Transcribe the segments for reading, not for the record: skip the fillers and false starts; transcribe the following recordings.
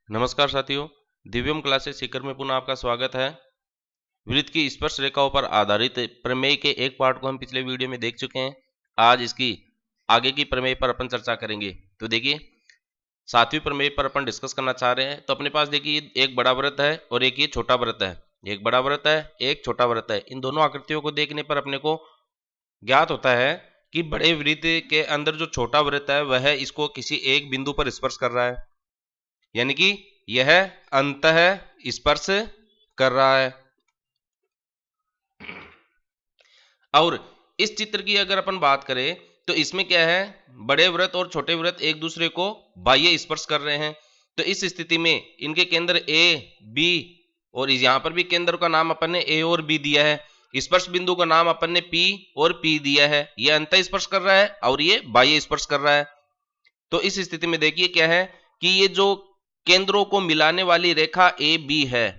नमस्कार साथियों, दिव्यम क्लासेस सीकर में पुनः आपका स्वागत है। वृत्त की स्पर्श रेखाओं पर आधारित प्रमेय के एक पार्ट को हम पिछले वीडियो में देख चुके हैं। आज इसकी आगे की प्रमेय पर अपन चर्चा करेंगे। तो देखिए, सातवीं प्रमेय पर अपन डिस्कस करना चाह रहे हैं। तो अपने पास देखिए, एक बड़ा वृत्त है और एक ये छोटा वृत्त है। एक बड़ा वृत्त है, एक छोटा वृत्त है। इन दोनों आकृतियों को देखने पर अपने को ज्ञात होता है कि बड़े वृत्त के अंदर जो छोटा वृत्त है वह इसको किसी एक बिंदु पर स्पर्श कर रहा है, यानी कि यह अंतः स्पर्श कर रहा है। और इस चित्र की अगर अपन बात करें तो इसमें क्या है, बड़े वृत्त और छोटे वृत्त एक दूसरे को बाह्य स्पर्श कर रहे हैं। तो इस स्थिति में इनके केंद्र ए बी, और यहां पर भी केंद्र का नाम अपन ने ए और बी दिया है। स्पर्श बिंदु का नाम अपन ने पी और पी दिया है। यह अंतः स्पर्श कर रहा है और ये बाह्य स्पर्श कर रहा है। तो इस स्थिति में देखिए क्या है कि ये जो केंद्रों को मिलाने वाली रेखा ए बी है,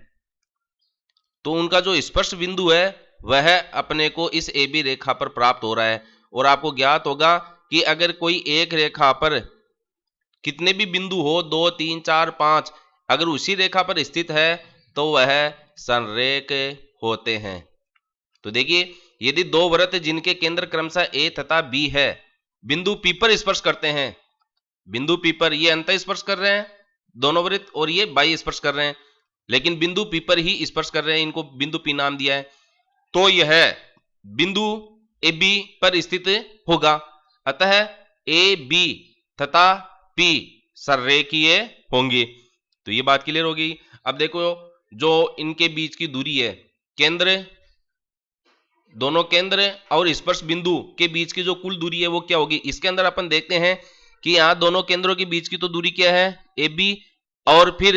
तो उनका जो स्पर्श बिंदु है वह अपने को इस ए बी रेखा पर प्राप्त हो रहा है। और आपको ज्ञात होगा कि अगर कोई एक रेखा पर कितने भी बिंदु हो, 2 3 4 5, अगर उसी रेखा पर स्थित है तो वह संरेख होते हैं। तो देखिए, यदि दो वृत्त जिनके केंद्र क्रमशः ए तथा बी है बिंदु पी पर स्पर्श करते हैं, बिंदु पी पर ये अंतः स्पर्श कर रहे हैं दोनों वृत्त और ये बाह्य स्पर्श कर रहे हैं, लेकिन बिंदु पी पर ही स्पर्श कर रहे हैं, इनको बिंदु पी नाम दिया है। तो यह बिंदु ए बी पर स्थित होगा। अतः ए बी तथा पी संरेखीय होंगे। तो ये बात क्लियर होगी। अब देखो, जो इनके बीच की दूरी है, केंद्र, दोनों केंद्र और स्पर्श बिंदु के बीच की जो कुल दूरी है वो क्या होगी। इसके अंदर अपन देखते हैं कि यहां दोनों केंद्रों के बीच की तो दूरी क्या है, ए बी, और फिर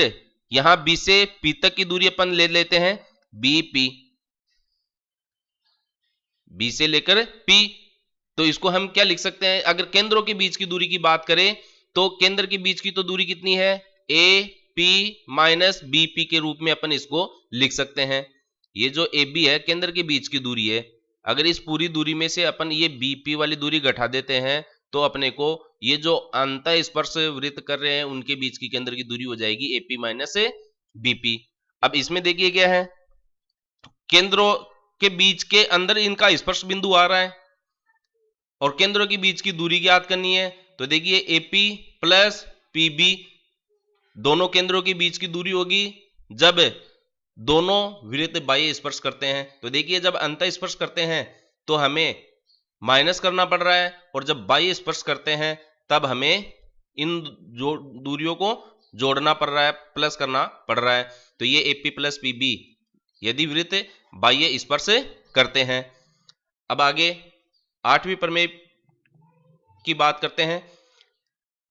यहां बी से पी तक की दूरी अपन ले लेते हैं बी पी, बी से लेकर पी। तो इसको हम क्या लिख सकते हैं, अगर केंद्रों के बीच की दूरी की बात करें तो केंद्र के बीच की तो दूरी कितनी है, A P minus B P के रूप में अपन इसको लिख सकते हैं। ये जो ए बी है केंद्र के बीच की दूरी है, अगर इस पूरी दूरी में से अपन ये बी पी वाली दूरी घटा देते हैं तो अपने को ये जो अंतः स्पर्श वृत्त कर रहे हैं उनके बीच की केंद्र की दूरी हो जाएगी A P minus B P. अब इसमें देखिए क्या है, केंद्रों के बीच के अंदर इनका स्पर्श बिंदु आ रहा है और केंद्रों के बीच की दूरी ज्ञात करनी है। तो देखिए एपी प्लस पीबी, दोनों केंद्रों के बीच की दूरी होगी जब दोनों वृत्त बाह्य स्पर्श करते हैं। तो देखिए, जब अंतः स्पर्श करते हैं तो हमें माइनस करना पड़ रहा है, और जब बाह्य स्पर्श करते हैं तब हमें इन जो दूरियों को जोड़ना पड़ रहा है, प्लस करना पड़ रहा है। तो ये एपी प्लस पीबी यदि वृत्त बाह्य स्पर्श करते हैं। अब आगे आठवीं प्रमेय की बात करते हैं।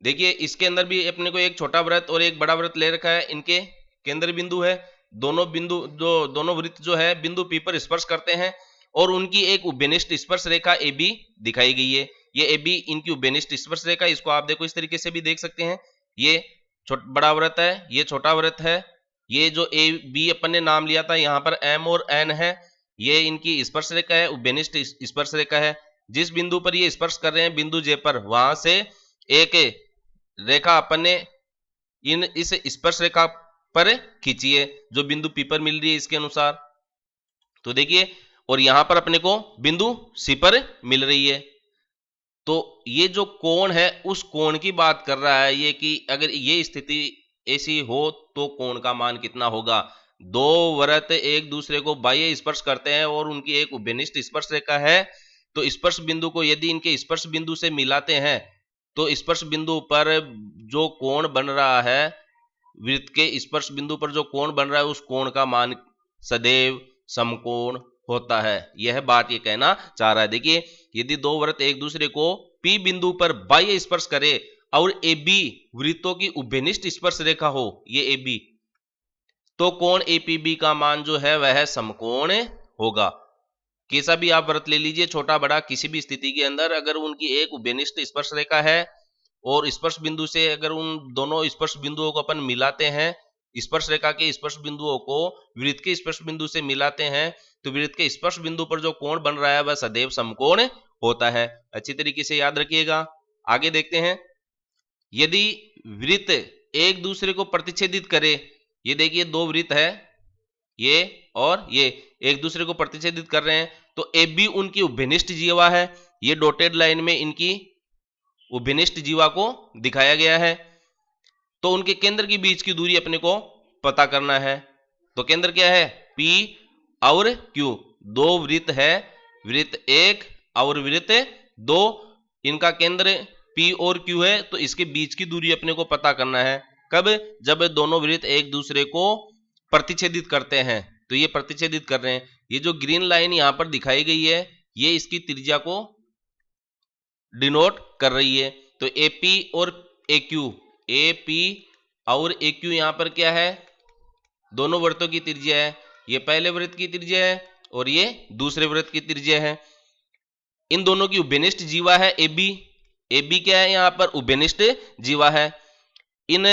देखिए, इसके अंदर भी अपने को एक छोटा वृत्त और एक बड़ा वृत्त ले रखा है, इनके केंद्र बिंदु है। दोनों वृत्त जो है बिंदु पी पर स्पर्श करते हैं और उनकी एक उभयनिष्ठ स्पर्श रेखा ए बी दिखाई गई है। ये ए बी इनकी उभयनिष्ठ स्पर्श रेखा, इसको आप देखो इस तरीके से भी देख सकते हैं। ये बड़ा वृत्त है, ये छोटा वृत्त है। ये जो ए बी अपन ने नाम लिया था, यहाँ पर एम और एन है, ये इनकी स्पर्श रेखा है, उभयनिष्ठ स्पर्श रेखा है। जिस बिंदु पर ये स्पर्श कर रहे हैं बिंदु जे पर, वहां से एक रेखा अपन ने इस स्पर्श रेखा पर खींची है जो बिंदु पी पर मिल रही है इसके अनुसार। तो देखिए, और यहां पर अपने को बिंदु सी पर मिल रही है। तो ये जो कोण है उस कोण की बात कर रहा है ये, कि अगर ये स्थिति ऐसी हो तो कोण का मान कितना होगा। दो वृत्त एक दूसरे को बाह्य स्पर्श करते हैं और उनकी एक उभयनिष्ठ स्पर्श रेखा है। तो स्पर्श बिंदु को यदि इनके स्पर्श बिंदु से मिलाते हैं तो स्पर्श बिंदु पर जो कोण बन रहा है, वृत्त के स्पर्श बिंदु पर जो कोण बन रहा है उस कोण का मान सदैव समकोण होता है। यह बात ये कहना चाह रहा है। देखिए, यदि दो वृत्त एक दूसरे को पी बिंदु पर बाह्य स्पर्श करे और ए बी वृत्तों की उभयनिष्ठ स्पर्श रेखा हो, ये ए बी, तो कोण एपीबी का मान जो है वह समकोण होगा। कैसा भी आप वृत्त ले लीजिए, छोटा बड़ा, किसी भी स्थिति के अंदर अगर उनकी एक उभयनिष्ठ स्पर्श रेखा है और स्पर्श बिंदु से अगर उन दोनों स्पर्श बिंदुओं को अपन मिलाते हैं, स्पर्श रेखा के स्पर्श बिंदुओं को वृत्त के स्पर्श बिंदु से मिलाते हैं, तो वृत्त के स्पर्श बिंदु पर जो कोण बन रहा है वह सदैव समकोण होता है। अच्छी तरीके से याद रखिएगा। आगे देखते हैं, यदि वृत्त एक दूसरे को प्रतिच्छेदित करे, ये देखिए दो वृत्त है, ये और ये एक दूसरे को प्रतिच्छेदित कर रहे हैं, तो ए बी उनकी उभयनिष्ठ जीवा है, ये डॉटेड लाइन में इनकी उभयनिष्ठ जीवा को दिखाया गया है। तो उनके केंद्र के बीच की दूरी अपने को पता करना है। तो केंद्र क्या है, P और Q, दो वृत्त है, वृत्त 1 और वृत्त 2, इनका केंद्र P और Q है, तो इसके बीच की दूरी अपने को पता करना है। कब, जब दोनों वृत्त एक दूसरे को प्रतिच्छेदित करते हैं। तो ये प्रतिच्छेदित कर रहे हैं, ये जो ग्रीन लाइन यहां पर दिखाई गई है, ये इसकी त्रिज्या को डिनोट कर रही है। तो AP और AQ, AP और AQ यहां पर क्या है, दोनों वृत्तों की त्रिज्या है, ये पहले वृत्त की त्रिज्या है और ये दूसरे वृत्त की त्रिज्या है। इन दोनों की उभयनिष्ठ जीवा है AB, AB क्या है यहां पर, उभयनिष्ठ जीवा है। इन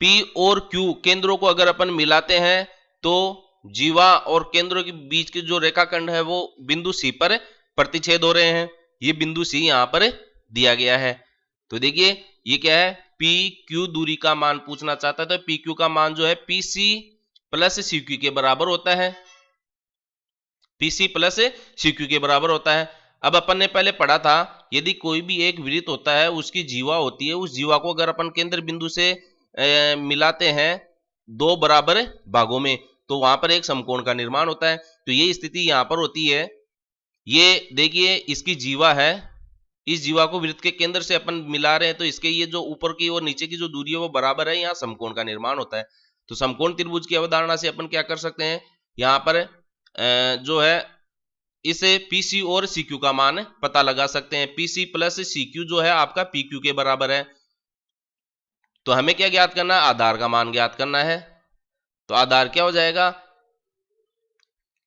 P और Q केंद्रों को अगर अपन मिलाते हैं तो जीवा और केंद्रों के बीच के जो रेखाखंड है वो बिंदु C पर प्रतिच्छेद हो रहे हैं, ये बिंदु C यहां पर दिया गया है। तो देखिए ये क्या है, PQ दूरी का मान पूछना चाहता है, तो PQ का मान जो है PC प्लस CQ के बराबर होता है, PC प्लस CQ के बराबर होता है। अब अपन ने पहले पढ़ा था, यदि कोई भी एक वृत्त होता है, उसकी जीवा होती है, उस जीवा को अगर अपन केंद्र बिंदु से मिलाते हैं दो बराबर भागों में, तो वहां पर एक समकोण का निर्माण होता है। तो ये स्थिति यहां पर होती है, ये देखिए इसकी जीवा है, इस जीवा को वृत्त के केंद्र से अपन मिला रहे हैं, तो इसके ये जो ऊपर की और नीचे की जो दूरी है वो बराबर है, यहाँ समकोण का निर्माण होता है। तो समकोण त्रिभुज की अवधारणा से अपन क्या कर सकते हैं, यहाँ पर जो है इसे PC और CQ का मान पता लगा सकते हैं। PC प्लस CQ जो है आपका PQ के बराबर है। तो हमें क्या ज्ञात करना है, आधार का मान ज्ञात करना है। तो आधार क्या हो जाएगा,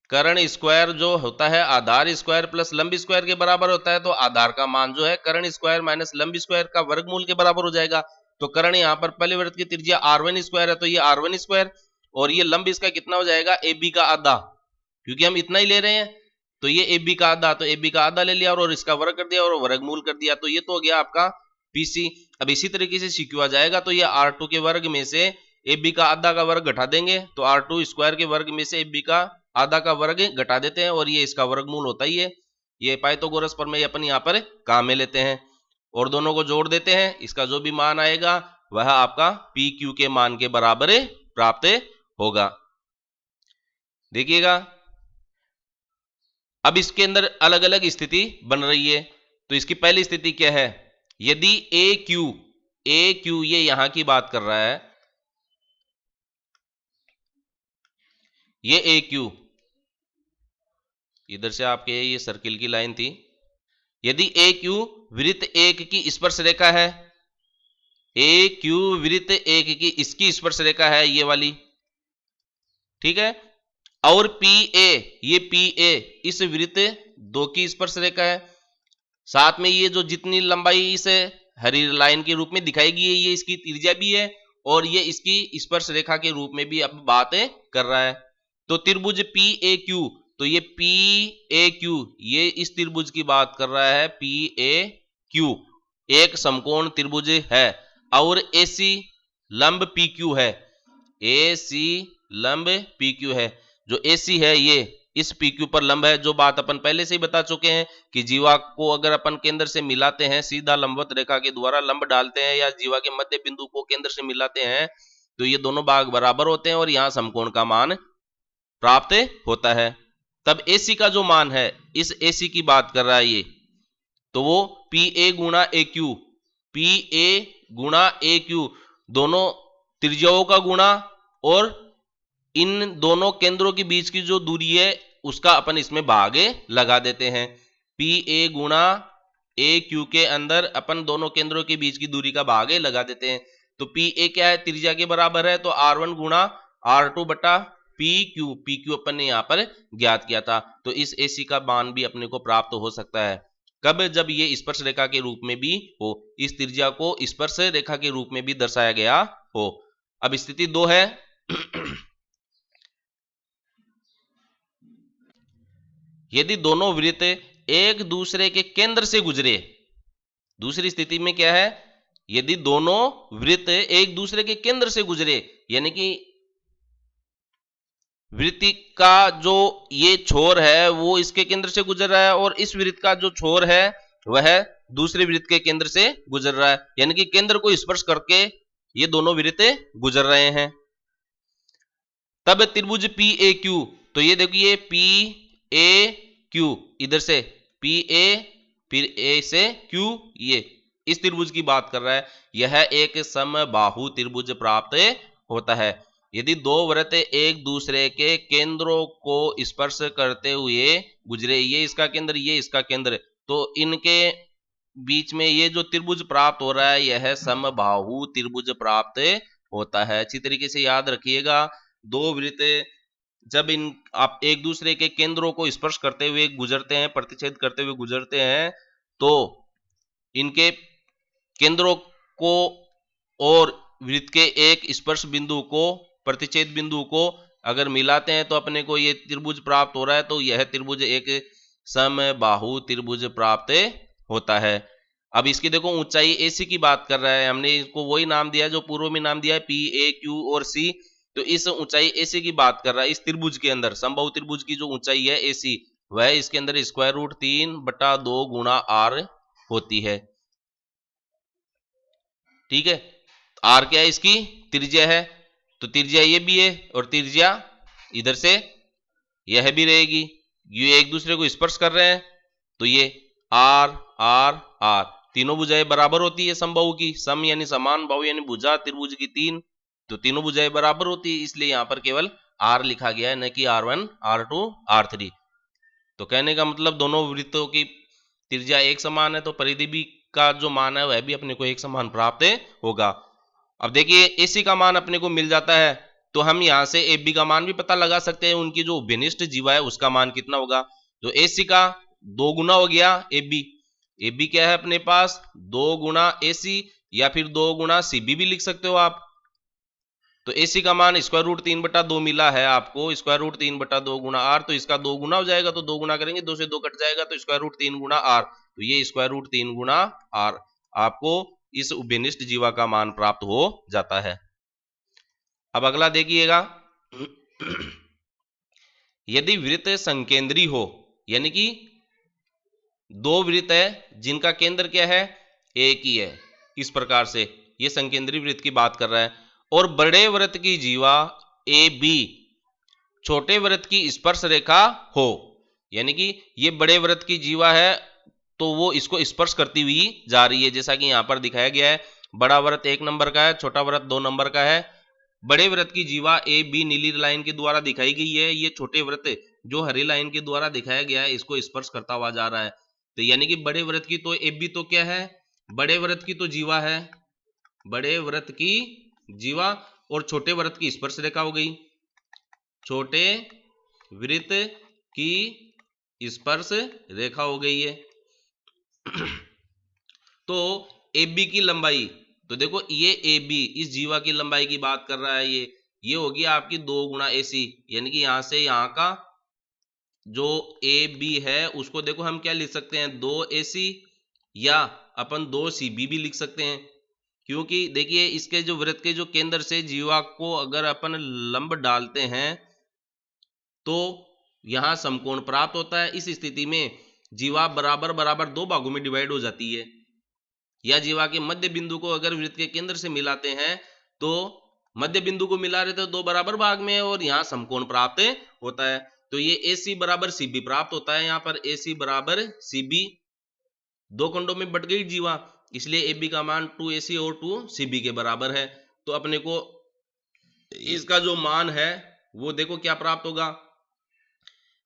कर्ण स्क्वायर जो होता है आधार स्क्वायर प्लस लंब स्क्वायर के बराबर होता है, तो आधार का मान जो है कर्ण स्क्वायर माइनस लंब स्क्वायर का वर्गमूल के बराबर हो जाएगा। तो कर्ण यहाँ पर पहले वृत्त की त्रिज्या R1 स्क्वायर है, तो ये R1 स्क्वायर, और ये लंब इसका कितना हो जाएगा, AB का आधा, क्योंकि हम इतना ही ले रहे हैं, तो ये AB का आधा, तो AB का आधा ले लिया और इसका वर्ग कर दिया और वर्गमूल कर दिया, तो ये तो हो गया आपका PC। अब इसी तरीके से CQ आ जाएगा, तो ये R2 के वर्ग में से AB का आधा का वर्ग घटा देंगे, तो R2 स्क्वायर के वर्ग में से AB का आधा का वर्ग घटा देते हैं, और ये इसका वर्गमूल होता ही है। ये पाइथागोरस प्रमेय अपन यहाँ पर काम में लेते हैं और दोनों को जोड़ देते हैं, इसका जो भी मान आएगा वह आपका PQ के मान के बराबर प्राप्त होगा। देखिएगा अब इसके अंदर अलग अलग स्थिति बन रही है। तो इसकी पहली स्थिति क्या है, यदि AQ ये यहां की बात कर रहा है, ये AQ इधर से आपके ये सर्किल की लाइन थी, यदि AQ वृत्त 1 की स्पर्श रेखा है, AQ वृत्त 1 की इसकी स्पर्श रेखा है ये वाली, ठीक है, और PA ये PA इस वृत्त 2 की स्पर्श रेखा है, साथ में ये जो जितनी लंबाई इस हरी लाइन के रूप में दिखाई गई है ये इसकी त्रिज्या भी है, और ये इसकी स्पर्श रेखा के रूप में भी अब बात कर रहा है। तो त्रिभुज PAQ, तो ये PAQ ये इस त्रिभुज की बात कर रहा है, PAQ एक समकोण त्रिभुज है, और AC लंब PQ है, AC लंब PQ है, जो AC है ये इस PQ पर लंब है, जो बात अपन पहले से ही बता चुके हैं कि जीवा को अगर अपन केंद्र से मिलाते हैं, सीधा लंबवत रेखा के द्वारा लंब डालते हैं या जीवा के मध्य बिंदु को केंद्र से मिलाते हैं, तो ये दोनों भाग बराबर होते हैं और यहाँ समकोण का मान प्राप्त होता है। तब AC का जो मान है, इस AC की बात कर रहा है ये, तो वो PA गुणा AQ, PA गुणा AQ दोनों त्रिज्याओं का गुणा, और इन दोनों केंद्रों के बीच की जो दूरी है उसका अपन इसमें भाग लगा देते हैं। PA गुणा AQ के अंदर अपन दोनों केंद्रों के बीच की दूरी का भाग लगा देते हैं। तो PA क्या है, त्रिज्या के बराबर है, तो R1 गुणा R2 बटा PQ अपन ने यहाँ पर ज्ञात किया था। तो इस AC का मान भी अपने को प्राप्त हो सकता है, कब, जब ये स्पर्श रेखा के रूप में भी हो, इस त्रिज्या को स्पर्श रेखा के रूप में भी दर्शाया गया हो। अब स्थिति 2 है यदि दोनों वृत्त एक दूसरे के केंद्र से गुजरे, दूसरी स्थिति में क्या है, यदि दोनों वृत्त एक दूसरे के केंद्र से गुजरे, यानी कि वृत्त का जो ये छोर है वो इसके केंद्र से गुजर रहा है और इस वृत्त का जो छोर है वह दूसरे वृत्त के केंद्र से गुजर रहा है, यानी कि केंद्र को स्पर्श करके ये दोनों वृत्त गुजर रहे हैं, तब त्रिभुज पी ए क्यू। तो ये देखिए पी ए क्यू, इधर से पी ए फिर ए से क्यू, ये इस त्रिभुज की बात कर रहा है। यह एक समबाहु त्रिभुज प्राप्त होता है यदि दो वृत्त एक दूसरे के केंद्रों को स्पर्श करते हुए गुजरे, ये इसका केंद्र ये इसका केंद्र, तो इनके बीच में ये जो त्रिभुज प्राप्त हो रहा है यह समबाहु त्रिभुज प्राप्त होता है। अच्छी तरीके से याद रखिएगा, दो वृत्त जब इन आप एक दूसरे के केंद्रों को स्पर्श करते हुए गुजरते हैं, प्रतिच्छेद करते हुए गुजरते हैं, तो इनके केंद्रों को और वृत्त के एक स्पर्श बिंदु को, प्रतिच्छेद बिंदु को अगर मिलाते हैं तो अपने को ये त्रिभुज प्राप्त हो रहा है। तो यह त्रिभुज एक समबाहु त्रिभुज प्राप्त होता है। अब इसकी देखो ऊंचाई AC की बात कर रहा है, हमने इसको वही नाम दिया जो पूर्व में नाम दिया है P A Q और C। तो इस ऊंचाई AC की बात कर रहा है, इस त्रिभुज के अंदर समबाहु त्रिभुज की जो ऊंचाई है AC वह इसके अंदर स्क्वायर रूट 3/2 गुणा R होती है। ठीक है, R क्या है, इसकी त्रिज्या है, तो त्रिज्या ये भी है और त्रिज्या इधर से यह भी रहेगी, ये एक दूसरे को स्पर्श कर रहे हैं, तो ये R R R तीनों भुजाएं बराबर होती है समबाहु की, सम यानी समान, बाहु यानी भुजा, त्रिभुज की तीन, तो तीनों भुजाएं बराबर होती है, इसलिए यहां पर केवल R लिखा गया है, न कि R1 R2 R3। तो कहने का मतलब दोनों वृत्तों की त्रिज्या एक समान है, तो परिधि भी का जो मान है वह भी अपने को एक समान प्राप्त होगा। अब देखिए AC का मान अपने को मिल जाता है, तो हम यहां से AB का मान भी पता लगा सकते हैं, उनकी जो उभयनिष्ठ जीवा है उसका मान कितना होगा। तो AC का 2 गुना हो गया AB, AB क्या है अपने पास 2 गुना AC, या फिर 2 गुना CB भी लिख सकते हो आप। तो AC का मान स्क्वायर रूट 3/2 मिला है आपको, स्क्वायर रूट 3/2 गुना R, तो इसका 2 गुना हो जाएगा, तो 2 गुना करेंगे 2 से 2 कट जाएगा, तो स्क्वायर रूट 3 गुना R, तो ये स्क्वायर रूट 3 गुना R आपको इस उभयनिष्ठ जीवा का मान प्राप्त हो जाता है। अब अगला देखिएगा, यदि वृत्त संकेंद्री हो, यानी कि दो वृत्त है जिनका केंद्र क्या है एक ही है, इस प्रकार से ये संकेंद्री वृत्त की बात कर रहा है, और बड़े वृत्त की जीवा AB छोटे वृत्त की स्पर्श रेखा हो, यानी कि ये बड़े वृत्त की जीवा है तो वो इसको स्पर्श करती हुई जा रही है, जैसा कि यहां पर दिखाया गया है, बड़ा वृत्त 1 नंबर का है, छोटा वृत्त 2 नंबर का है। बड़े वृत्त की जीवा AB नीली लाइन के द्वारा दिखाई गई है, ये छोटे वृत्त जो हरी लाइन के द्वारा दिखाया गया है इसको स्पर्श करता हुआ जा रहा है। तो यानी कि बड़े वृत्त की तो AB तो क्या है, बड़े वृत्त की तो जीवा है, बड़े वृत्त की जीवा, और छोटे वृत्त की स्पर्श रेखा हो गई, छोटे वृत्त की स्पर्श रेखा हो गई है। तो AB की लंबाई, तो देखो ये AB इस जीवा की लंबाई की बात कर रहा है, ये होगी आपकी 2 गुना AC, यानी कि यहां से यहां का जो AB है उसको देखो हम क्या लिख सकते हैं 2AC, या अपन 2CB भी लिख सकते हैं, क्योंकि देखिए इसके जो वृत्त के जो केंद्र से जीवा को अगर अपन लंब डालते हैं तो यहां समकोण प्राप्त होता है। इस स्थिति में जीवा बराबर बराबर 2 भागों में डिवाइड हो जाती है, या जीवा के मध्य बिंदु को अगर वृत्त के केंद्र से मिलाते हैं तो मध्य बिंदु को मिला रहे थे 2 बराबर भाग में और यहां समकोण प्राप्त होता है। तो ये AC बराबर CB प्राप्त होता है, यहां पर AC बराबर CB, 2 खंडों में बट गई जीवा, इसलिए AB का मान 2AC और 2CB के बराबर है। तो अपने को इसका जो मान है वो देखो क्या प्राप्त होगा,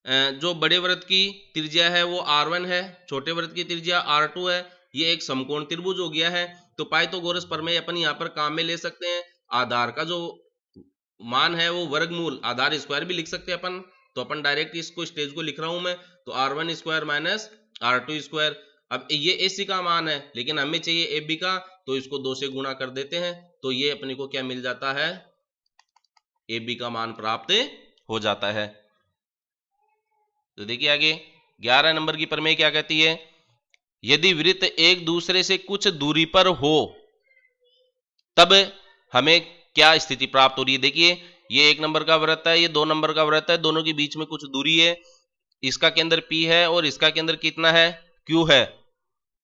जो बड़े वृत्त की त्रिज्या है वो R1 है, छोटे वृत्त की त्रिज्या R2 है, ये एक समकोण त्रिभुज हो गया है। तो पाइथागोरस प्रमेय अपन यहाँ पर काम में ले सकते हैं, आधार का जो मान है वो वर्गमूल आधार स्क्वायर भी लिख सकते हैं अपन, तो अपन डायरेक्ट इसको स्टेज को लिख रहा हूं मैं, तो R1 square minus R2 square. अब ये AC का मान है लेकिन हमें चाहिए AB का, तो इसको 2 से गुणा कर देते हैं, तो ये अपने को क्या मिल जाता है, AB का मान प्राप्त हो जाता है। तो देखिए आगे 11 नंबर की प्रमेय क्या कहती है, यदि वृत्त एक दूसरे से कुछ दूरी पर हो, तब हमें क्या स्थिति प्राप्त हो रही है। देखिए ये 1 नंबर का वृत्त है, ये 2 नंबर का वृत्त है, दोनों के बीच में कुछ दूरी है, इसका केंद्र P है और इसका केंद्र कितना है, Q है।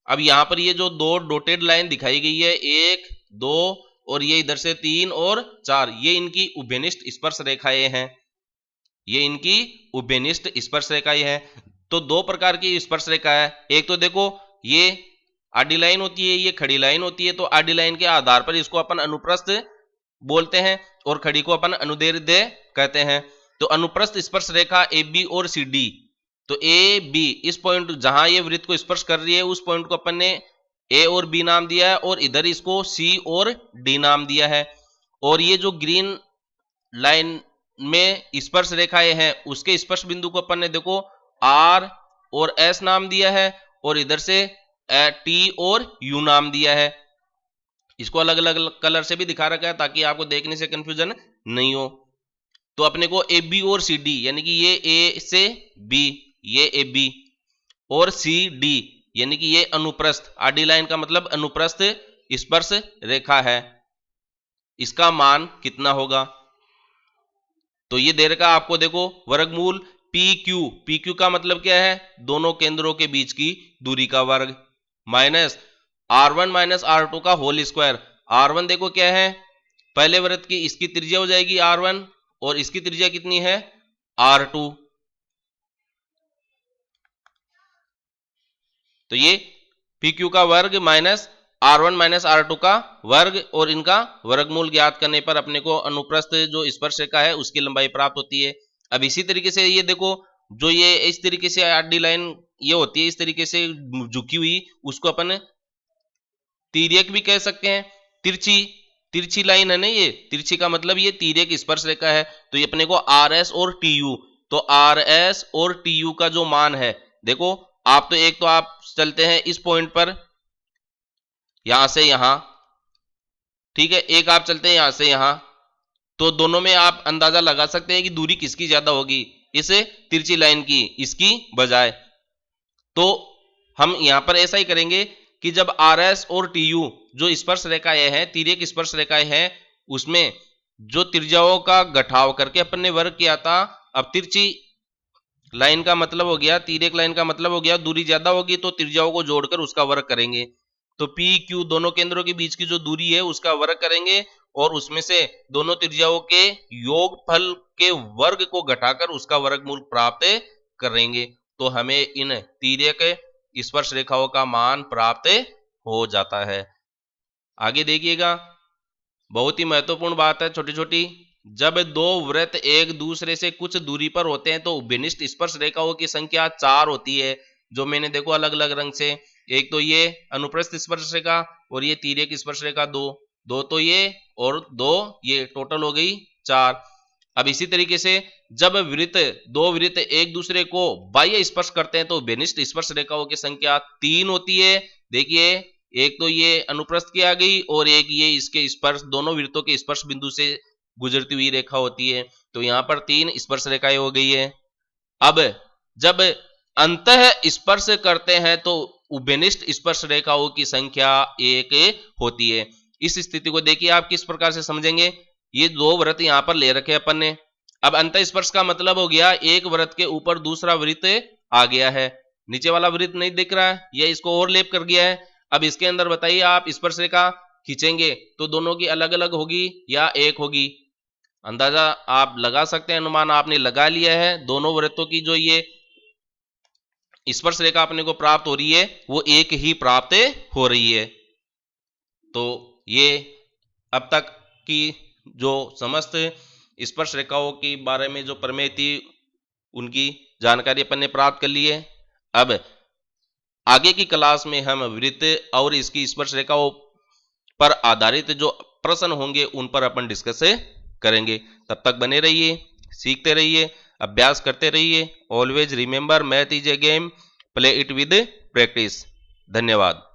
अब यहां पर ये जो दो डॉटेड लाइन दिखाई गई है, 1 2 और ये इधर से 3 और 4, ये इनकी उभयनिष्ठ स्पर्श रेखाएं हैं, ये इनकी उभयनिष्ठ स्पर्श रेखाएं हैं। तो दो प्रकार की स्पर्श रेखा है, एक तो देखो ये आडी लाइन होती है, ये खड़ी लाइन होती है। तो आडी लाइन के आधार पर इसको अपन अनुप्रस्थ बोलते हैं और खड़ी को अपन अनुदैर्ध्य कहते हैं। तो अनुप्रस्थ स्पर्श रेखा ए बी और सी डी, तो ए बी इस पॉइंट जहां ये वृत्त को स्पर्श कर रही है उस पॉइंट को अपन ने ए और बी नाम दिया है और इधर इसको सी और डी नाम दिया है। और ये जो ग्रीन लाइन में स्पर्श रेखाएं हैं उसके स्पर्श बिंदु को अपन ने देखो आर और एस नाम दिया है और इधर से टी और यू नाम दिया है। इसको अलग अलग कलर से भी दिखा रखा है ताकि आपको देखने से कंफ्यूजन नहीं हो। तो अपने को ए बी और सी डी यानी कि ये ए से बी, ये ए बी और सी डी यानी कि ये अनुप्रस्थ, आडी लाइन का मतलब अनुप्रस्थ स्पर्श रेखा है, इसका मान कितना होगा। तो ये दे रखा आपको देखो वर्गमूल पी क्यू का मतलब क्या है, दोनों केंद्रों के बीच की दूरी का वर्ग, माइनस R1 माइनस R2 का होल स्क्वायर। R1 देखो क्या है, पहले वृत्त की इसकी त्रिज्या हो जाएगी R1 और इसकी त्रिज्या कितनी है R2। तो ये PQ का वर्ग माइनस R1 माइनस R2 का वर्ग और इनका वर्गमूल ज्ञात करने पर अपने को अनुप्रस्थ जो स्पर्श रेखा है उसकी लंबाई प्राप्त होती है। अब इसी तरीके से ये देखो जो ये इस तरीके से आडी लाइन ये होती है, इस तरीके से झुकी हुई, उसको अपन तिर्यक भी कह सकते हैं। तिरछी लाइन है ना, ये तिरछी का मतलब ये तिर्यक स्पर्श रेखा है। तो ये अपने को RS और TU, तो RS और TU का जो मान है देखो, आप तो एक तो आप चलते हैं इस पॉइंट पर यहां से यहां, ठीक है, एक आप चलते हैं यहां से यहां, तो दोनों में आप अंदाजा लगा सकते हैं कि दूरी किसकी ज्यादा होगी, इस तिरछी लाइन की इसकी बजाय। तो हम यहां पर ऐसा ही करेंगे कि जब RS और TU जो स्पर्श रेखाएं हैं, तिर्यक स्पर्श रेखाएं हैं, उसमें जो त्रिज्याओं का घटाव करके अपन ने वर्ग किया था, अब तिरछी लाइन का मतलब हो गया, तिर्यक लाइन का मतलब हो गया दूरी ज्यादा होगी तो त्रिज्याओं को जोड़कर उसका वर्ग करेंगे। तो पी क्यू दोनों केंद्रों के बीच की जो दूरी है उसका वर्ग करेंगे और उसमें से दोनों त्रिज्याओं के योगफल के वर्ग को घटाकर उसका वर्गमूल प्राप्त करेंगे। तो हमें इन तिर्यक स्पर्श रेखाओं का मान प्राप्त हो जाता है। आगे देखिएगा, बहुत ही महत्वपूर्ण बात है, छोटी छोटी, जब दो वृत्त एक दूसरे से कुछ दूरी पर होते हैं तो उभयनिष्ठ स्पर्श रेखाओं की संख्या 4 होती है, जो मैंने देखो अलग अलग रंग से, एक तो ये अनुप्रस्थ स्पर्श रेखा और ये तिर्यक स्पर्श रेखा दो तो ये और दो ये, टोटल हो गई 4। अब इसी तरीके से जब दो वृत्त एक दूसरे को बाह्य स्पर्श करते हैं तो उभयनिष्ठ स्पर्श रेखाओं की संख्या 3 होती है। देखिए एक तो ये अनुप्रस्थ की आ गई और एक ये इसके स्पर्श, दोनों वृत्तों के स्पर्श बिंदु से गुजरती हुई रेखा होती है। तो यहां पर 3 स्पर्श रेखाएं हो गई है। अब जब अंतः स्पर्श करते हैं तो उभयनिष्ठ स्पर्श रेखाओं की संख्या 1 होती है। इस स्थिति को देखिए आप किस प्रकार से समझेंगे। ये दो वृत्त यहां पर ले रखे अपन ने। अब अंतः स्पर्श का मतलब हो गया एक वृत्त के ऊपर दूसरा वृत्त आ गया है, नीचे वाला वृत्त नहीं दिख रहा है, ये इसको और लेप कर गया है। अब इसके अंदर बताइए आप स्पर्श रेखा खींचेंगे तो दोनों की अलग अलग होगी या एक होगी, अंदाजा आप लगा सकते हैं, अनुमान आपने लगा लिया है। दोनों वृत्तों की जो ये स्पर्श रेखा अपने को प्राप्त हो रही है वो एक ही प्राप्त हो रही है। तो ये अब तक की जो समस्त स्पर्श रेखाओं के बारे में जो प्रमेय थी उनकी जानकारी अपन ने प्राप्त कर ली है। अब आगे की क्लास में हम वृत्त और इसकी स्पर्श रेखाओं पर आधारित जो प्रश्न होंगे उन पर अपन डिस्कस करेंगे। तब तक बने रहिए, सीखते रहिए, अभ्यास करते रहिए। Always remember math is a game, play it with practice. धन्यवाद।